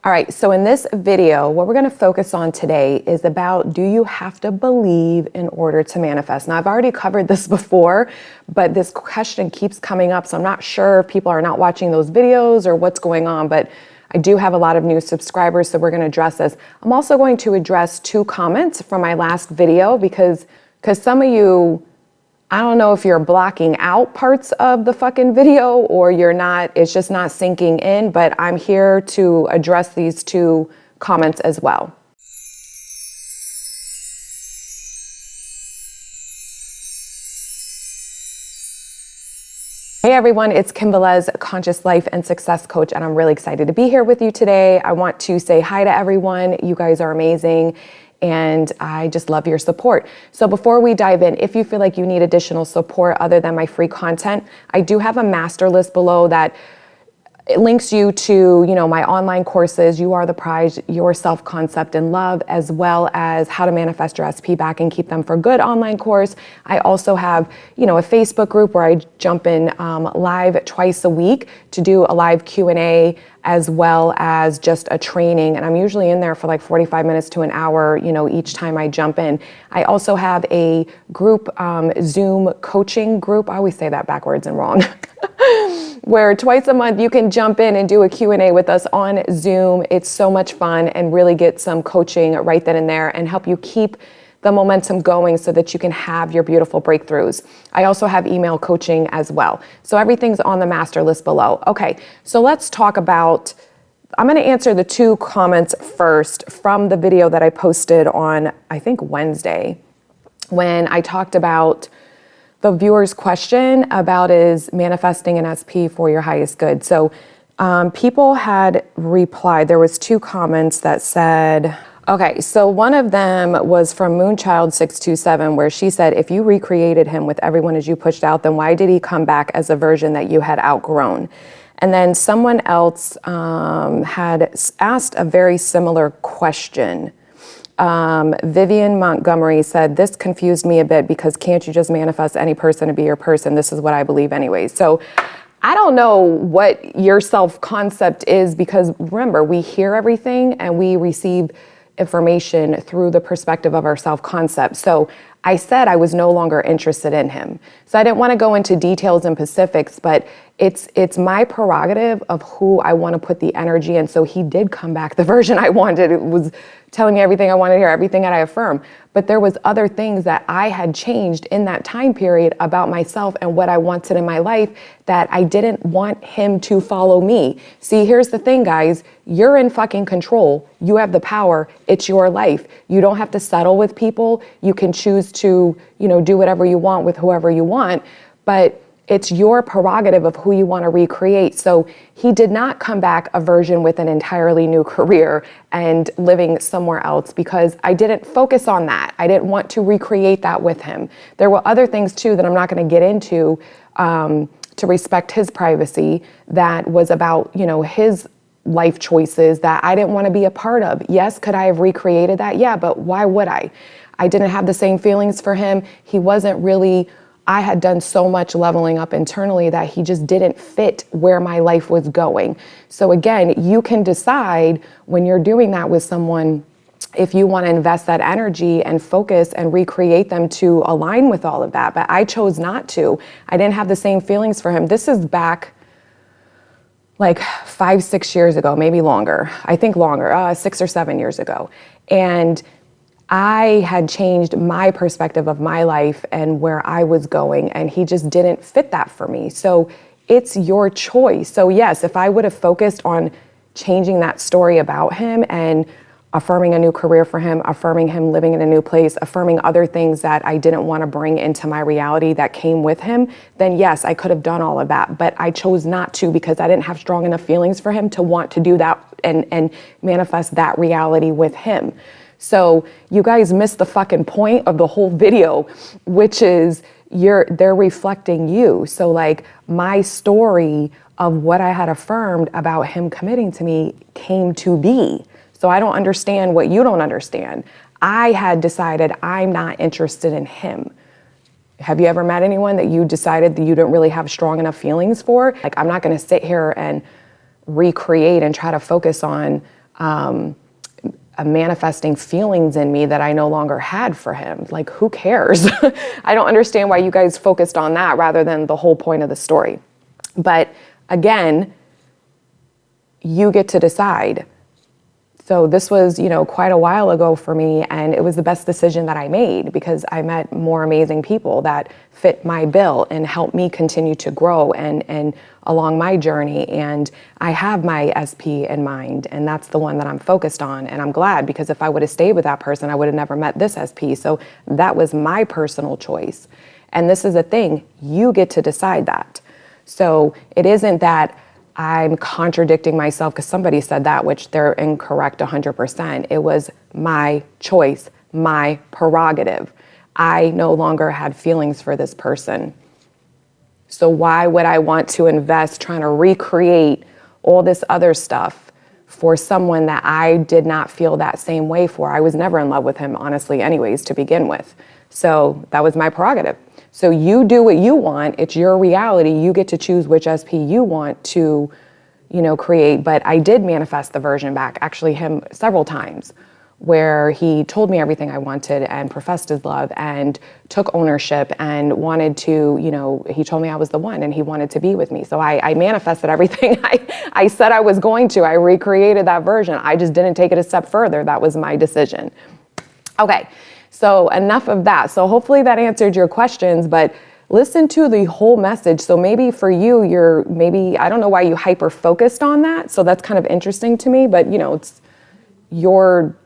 All right, so in this video, what we're gonna focus on today is about, do you have to believe in order to manifest? Now, I've already covered this before, but this question keeps coming up, so I'm not sure if people are not watching those videos or what's going on, but I do have a lot of new subscribers, so we're gonna address this. I'm also going to address 2 comments from my last video because some of you, I don't know if you're blocking out parts of the fucking video or you're not, it's just not sinking in, but I'm here to address these 2 comments as well. Hey everyone, it's Kim Velez, Conscious Life and Success Coach, and I'm really excited to be here with you today. I want to say hi to everyone. You guys are amazing. And I just love your support. So before we dive in, if you feel like you need additional support other than my free content, I do have a master list below that it links you to, my online courses, You Are the Prize, Your Self-Concept and Love, as well as How to Manifest Your SP Back and Keep Them for Good online course. I also have, a Facebook group where I jump in live twice a week to do a live Q&A, as well as just a training. And I'm usually in there for like 45 minutes to an hour, each time I jump in. I also have a group, Zoom coaching group. I always say that backwards and wrong. Where twice a month you can jump in and do a Q&A with us on Zoom. It's so much fun and really get some coaching right then and there and help you keep the momentum going so that you can have your beautiful breakthroughs. I also have email coaching as well. So everything's on the master list below. Okay, so let's talk about, I'm gonna answer the 2 comments first from the video that I posted on, I think Wednesday, when I talked about the viewer's question about is manifesting an SP for your highest good. So people had replied, there was 2 comments that said, okay, so one of them was from Moonchild627 where she said, if you recreated him with everyone as you pushed out, then why did he come back as a version that you had outgrown? And then someone else had asked a very similar question. Vivian Montgomery said, this confused me a bit because can't you just manifest any person to be your person? This is what I believe anyway. So I don't know what your self-concept is because remember, we hear everything and we receive information through the perspective of our self-concept. So I said I was no longer interested in him. So I didn't want to go into details and specifics, but it's my prerogative of who I want to put the energy in. So he did come back the version I wanted. It was telling me everything I wanted to hear, everything that I affirm. But there was other things that I had changed in that time period about myself and what I wanted in my life that I didn't want him to follow me. See, here's the thing, guys. You're in fucking control. You have the power. It's your life. You don't have to settle with people. You can choose to, do whatever you want with whoever you want. But it's your prerogative of who you want to recreate. So he did not come back a version with an entirely new career and living somewhere else because I didn't focus on that. I didn't want to recreate that with him. There were other things too that I'm not going to get into to respect his privacy that was about, his life choices that I didn't want to be a part of. Yes, could I have recreated that? Yeah, but why would I? I didn't have the same feelings for him. He wasn't really, I had done so much leveling up internally that he just didn't fit where my life was going. So again, you can decide when you're doing that with someone, if you want to invest that energy and focus and recreate them to align with all of that. But I chose not to. I didn't have the same feelings for him. This is back like 5-6 years ago, maybe longer. I think longer, 6 or 7 years ago. And I had changed my perspective of my life and where I was going, and he just didn't fit that for me. So it's your choice. So yes, if I would have focused on changing that story about him and affirming a new career for him, affirming him living in a new place, affirming other things that I didn't want to bring into my reality that came with him, then yes, I could have done all of that. But I chose not to because I didn't have strong enough feelings for him to want to do that and manifest that reality with him. So you guys missed the fucking point of the whole video, which is they're reflecting you. So like my story of what I had affirmed about him committing to me came to be. So I don't understand what you don't understand. I had decided I'm not interested in him. Have you ever met anyone that you decided that you didn't really have strong enough feelings for? Like, I'm not going to sit here and recreate and try to focus on manifesting feelings in me that I no longer had for him. Like, who cares? I don't understand why you guys focused on that rather than the whole point of the story. But again, you get to decide. So this was, quite a while ago for me, and it was the best decision that I made because I met more amazing people that fit my bill and helped me continue to grow and along my journey. And I have my SP in mind, and that's the one that I'm focused on. And I'm glad, because if I would have stayed with that person, I would have never met this SP. So that was my personal choice. And this is a thing, you get to decide that. So it isn't that I'm contradicting myself because somebody said that, which they're incorrect 100%. It was my choice, my prerogative. I no longer had feelings for this person. So why would I want to invest trying to recreate all this other stuff for someone that I did not feel that same way for? I was never in love with him, honestly, anyways, to begin with. So that was my prerogative. So you do what you want. It's your reality. You get to choose which SP you want to, create. But I did manifest the version back, actually him several times, where he told me everything I wanted and professed his love and took ownership and wanted to, he told me I was the one and he wanted to be with me. So I manifested everything I said I was going to. I recreated that version. I just didn't take it a step further. That was my decision. Okay. So enough of that. So hopefully that answered your questions, but listen to the whole message. So maybe for you, I don't know why you hyper focused on that. So that's kind of interesting to me, but it's your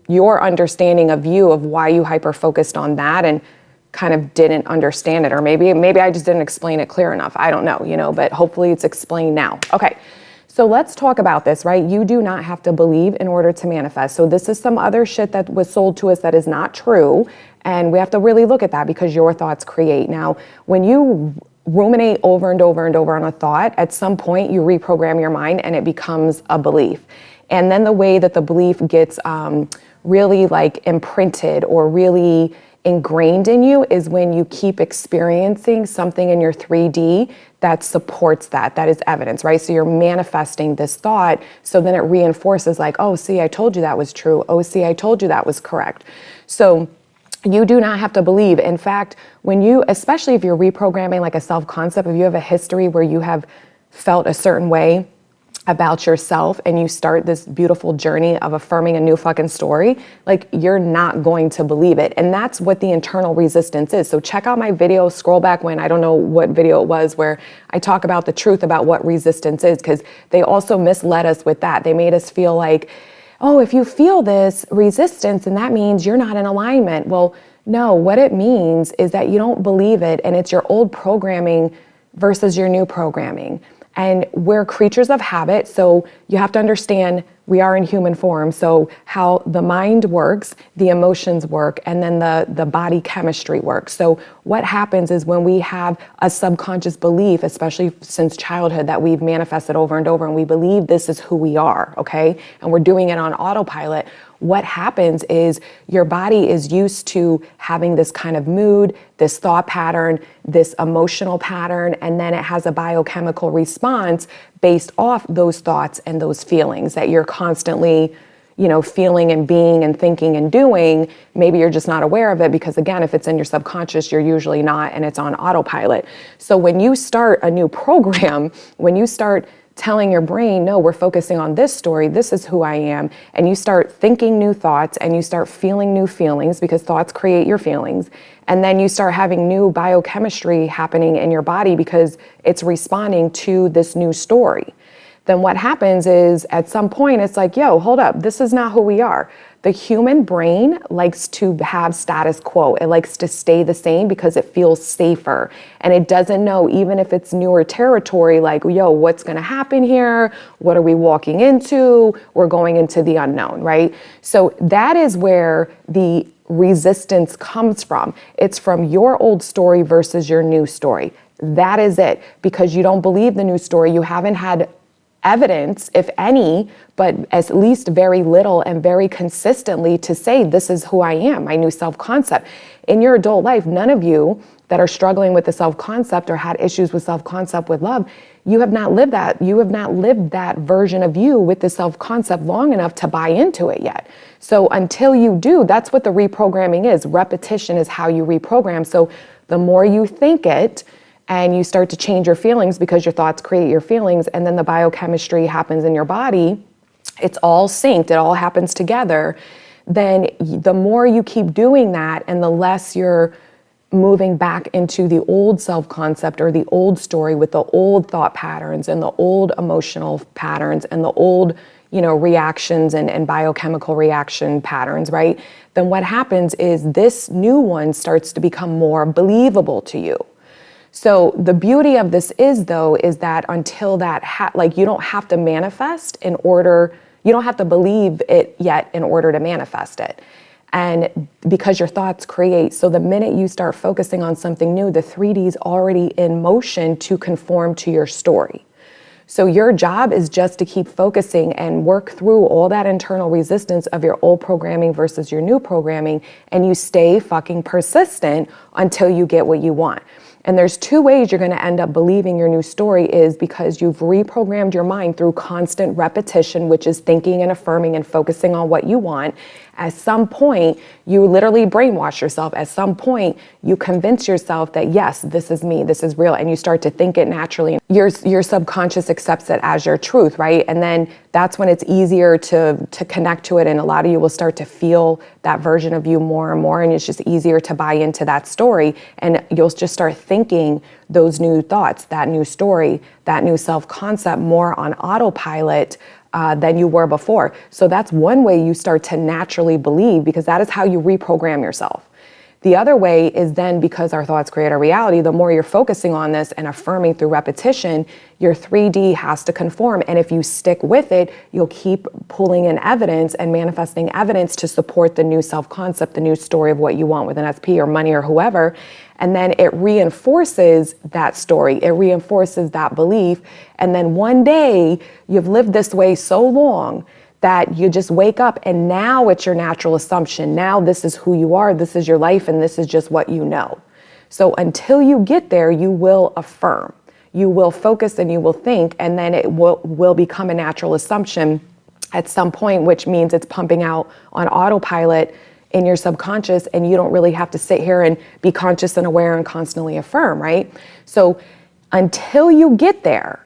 understanding of you of why you hyper focused on that and kind of didn't understand it. Or maybe I just didn't explain it clear enough. I don't know, but hopefully it's explained now. Okay. So let's talk about this, right? You do not have to believe in order to manifest. So this is some other shit that was sold to us that is not true. And we have to really look at that because your thoughts create. Now, when you ruminate over and over and over on a thought, at some point you reprogram your mind and it becomes a belief. And then the way that the belief gets really like imprinted or really ingrained in you is when you keep experiencing something in your 3D that supports that is evidence, right? So you're manifesting this thought, so then it reinforces like, oh, see, I told you that was true. Oh, see, I told you that was correct. So you do not have to believe. In fact, especially if you're reprogramming like a self-concept, if you have a history where you have felt a certain way about yourself and you start this beautiful journey of affirming a new fucking story, like you're not going to believe it. And that's what the internal resistance is. So check out my video, scroll back when, I don't know what video it was, where I talk about the truth about what resistance is, because they also misled us with that. They made us feel like, oh, if you feel this resistance, and that means you're not in alignment. Well, no, what it means is that you don't believe it and it's your old programming versus your new programming. And we're creatures of habit, so you have to understand we are in human form. So how the mind works, the emotions work, and then the body chemistry works. So what happens is when we have a subconscious belief, especially since childhood, that we've manifested over and over, and we believe this is who we are, okay? And we're doing it on autopilot. What happens is your body is used to having this kind of mood, this thought pattern, this emotional pattern, and then it has a biochemical response based off those thoughts and those feelings that you're constantly, feeling and being and thinking and doing. Maybe you're just not aware of it because, again, if it's in your subconscious, you're usually not, and it's on autopilot. So when you start a new program, when you start telling your brain, no, we're focusing on this story, this is who I am, and you start thinking new thoughts and you start feeling new feelings, because thoughts create your feelings, and then you start having new biochemistry happening in your body because it's responding to this new story. Then what happens is at some point it's like, yo, hold up, this is not who we are. The human brain likes to have status quo. It likes to stay the same because it feels safer. And it doesn't know, even if it's newer territory, like, yo, what's gonna happen here? What are we walking into? We're going into the unknown, right? So that is where the resistance comes from. It's from your old story versus your new story. That is it. Because you don't believe the new story. You haven't had evidence, if any, but at least very little and very consistently to say, this is who I am, my new self-concept. In your adult life, none of you that are struggling with the self-concept or had issues with self-concept with love, you have not lived that. You have not lived that version of you with the self-concept long enough to buy into it yet. So until you do, that's what the reprogramming is. Repetition is how you reprogram. So the more you think it, and you start to change your feelings because your thoughts create your feelings, and then the biochemistry happens in your body, it's all synced, it all happens together, then the more you keep doing that and the less you're moving back into the old self-concept or the old story with the old thought patterns and the old emotional patterns and the old, reactions and biochemical reaction patterns, right? Then what happens is this new one starts to become more believable to you. So the beauty of this is that until that, you don't have to manifest you don't have to believe it yet in order to manifest it. And because your thoughts create, so the minute you start focusing on something new, the 3D is already in motion to conform to your story. So your job is just to keep focusing and work through all that internal resistance of your old programming versus your new programming, and you stay fucking persistent until you get what you want. And there's two ways you're going to end up believing your new story is because you've reprogrammed your mind through constant repetition, which is thinking and affirming and focusing on what you want. At some point, you literally brainwash yourself. At some point, you convince yourself that, yes, this is me, this is real, and you start to think it naturally. Your subconscious accepts it as your truth, right? And then that's when it's easier to connect to it, and a lot of you will start to feel that version of you more and more, and it's just easier to buy into that story, and you'll just start thinking those new thoughts, that new story, that new self-concept more on autopilot than you were before. So that's one way you start to naturally believe, because that is how you reprogram yourself. The other way is then, because our thoughts create our reality, the more you're focusing on this and affirming through repetition, your 3D has to conform. And if you stick with it, you'll keep pulling in evidence and manifesting evidence to support the new self-concept, the new story of what you want with an SP or money or whoever. And then it reinforces that story. It reinforces that belief. And then one day you've lived this way so long that you just wake up and now it's your natural assumption. Now this is who you are, this is your life, and this is just what you know. So until you get there, you will affirm, you will focus, and you will think, and then it will become a natural assumption at some point, which means it's pumping out on autopilot in your subconscious, and you don't really have to sit here and be conscious and aware and constantly affirm, right? So until you get there,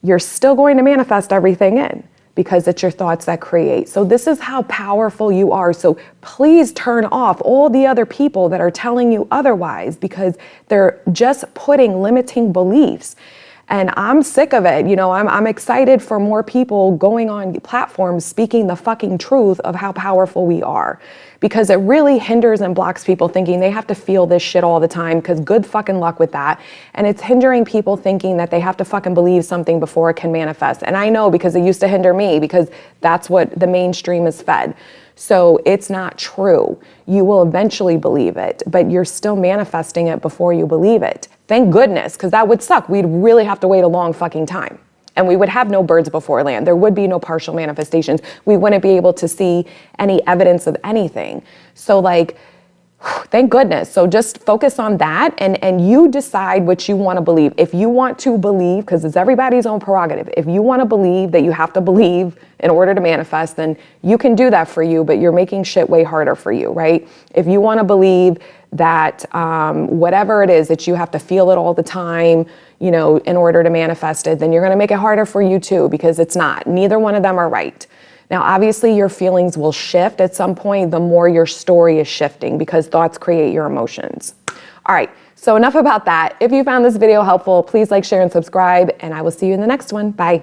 you're still going to manifest everything in, because it's your thoughts that create. So this is how powerful you are. So please turn off all the other people that are telling you otherwise, because they're just putting limiting beliefs. And I'm sick of it. I'm excited for more people going on platforms speaking the fucking truth of how powerful we are, because it really hinders and blocks people thinking they have to feel this shit all the time, because good fucking luck with that. And it's hindering people thinking that they have to fucking believe something before it can manifest. And I know, because it used to hinder me, because that's what the mainstream is fed. So it's not true. You will eventually believe it, but you're still manifesting it before you believe it. Thank goodness, because that would suck. We'd really have to wait a long fucking time. And we would have no birds before land. There would be no partial manifestations. We wouldn't be able to see any evidence of anything. So thank goodness. So just focus on that, and you decide what you want to believe. If you want to believe, because it's everybody's own prerogative, if you want to believe that you have to believe in order to manifest, then you can do that for you, but you're making shit way harder for you, right? If you want to believe that whatever it is, that you have to feel it all the time, in order to manifest it, then you're going to make it harder for you too, because it's not. Neither one of them are right. Now, obviously, your feelings will shift at some point the more your story is shifting, because thoughts create your emotions. All right, so enough about that. If you found this video helpful, please like, share, and subscribe, and I will see you in the next one. Bye.